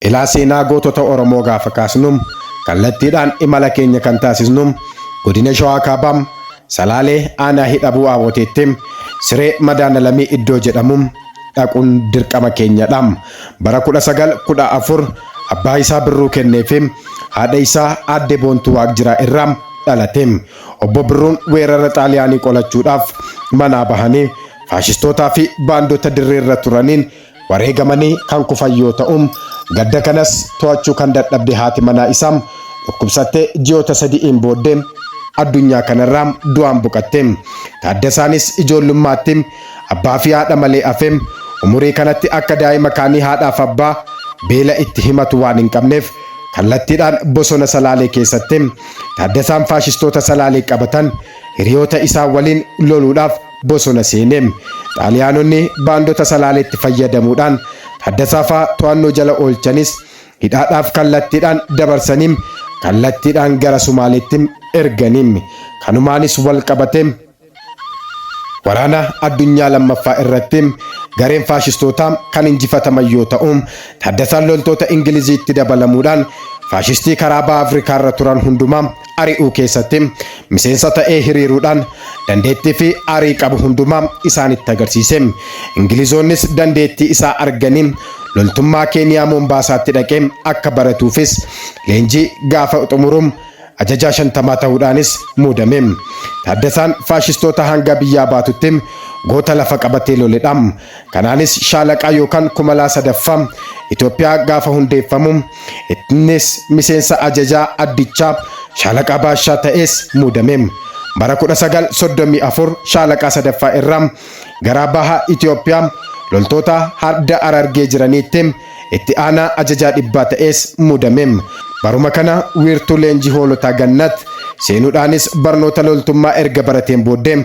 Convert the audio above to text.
Ilaa seenaa gootota Oromoo gaafa kaasnum kallattiidhaan imala keenya kan taasisnum godina Shawaa Kaabaa Salaalee aanaa hidhabuu Awwateettim siree madaanalamii iddoo jedhamum dhaquun dirqama keenyadhaam. Bara 1914 abbaa isaa Birruu kenneefim haadha isaa Aadde Boontuu Waaqjiraa irraa dhalateem. Obbo Birruun weerara Xaaliyaanii qolachuudhaaf manaa bahanii faashistootaa fi baandota dirreerra turaniin wareegamanii kan kufan yoo ta'u gadda kanas to'achuu kan dadhabde haati manaa isaa dhukkubsattee ji'oota 3 booddee addunyaa kanarraa du'aan boqatte. Taaddasaanis ijoollummaatti abbaa fi haadha malee hafeem umurii kanatti akka daa'ima kaanii haadhaaf abbaa beela itti himatu waan hin qabneef kallattiidhaan bosona Salaalee keessatti Taaddasaan faashistoota Salaalee qabatan hiriyoota isaa waliin loluudhaaf bosona seeneem. Xaaliyaanonni baandota Salaaleetti fayyadamuudhaan Taaddasaa fa'aa to'annoo jala oolchanis hidhaadhaaf kallattiidhaan dabarsaniim kallattiidhaan gara Sumaaleetti erganiim. Kanumaanis wal qabateem waraana addunyaa lammaffaa irratti gareen faashistootaa kan injifataman yoo ta'u Taaddasaan loltoota Ingiliziitti dabalamuudhaan faashistii karaa baha Afrikaa irra turan hundumaa ari'uu keessatti miseensa ta'ee hiriiruudhaan dandeettii fi aarii qabu hundumaa isaanitti agarsiise. Ingilizoonnis dandeettii isaa arganii loltummaa Keeniyaa Mombaasaatti dhaqee akka baratuufis leenjii gaafa xumurum ajajaa 50 ta'uudhaanis muudame. Taaddasaan faashistoota hanga biyyaa baatutti goota lafa qabatee loledha. Kanaanis shaalaqaa yookaan kumalaa sadaffaa Itoophiyaa gaafa hundeeffamu innis miseensa ajajaa addichaa shaalaqaa baashaa ta'es muudame. Bara 1934 shaalaqaa sadaffaa irraa gara baha Itoophiyaa loltoota harda Arargee jiraniitti itti aanaa ajajaa dhibbaa ta'es muudame. Baruma kana wiirtuu leenjii hoolotaa Gannat seenuudhaanis barnoota loltummaa erga barateen booddee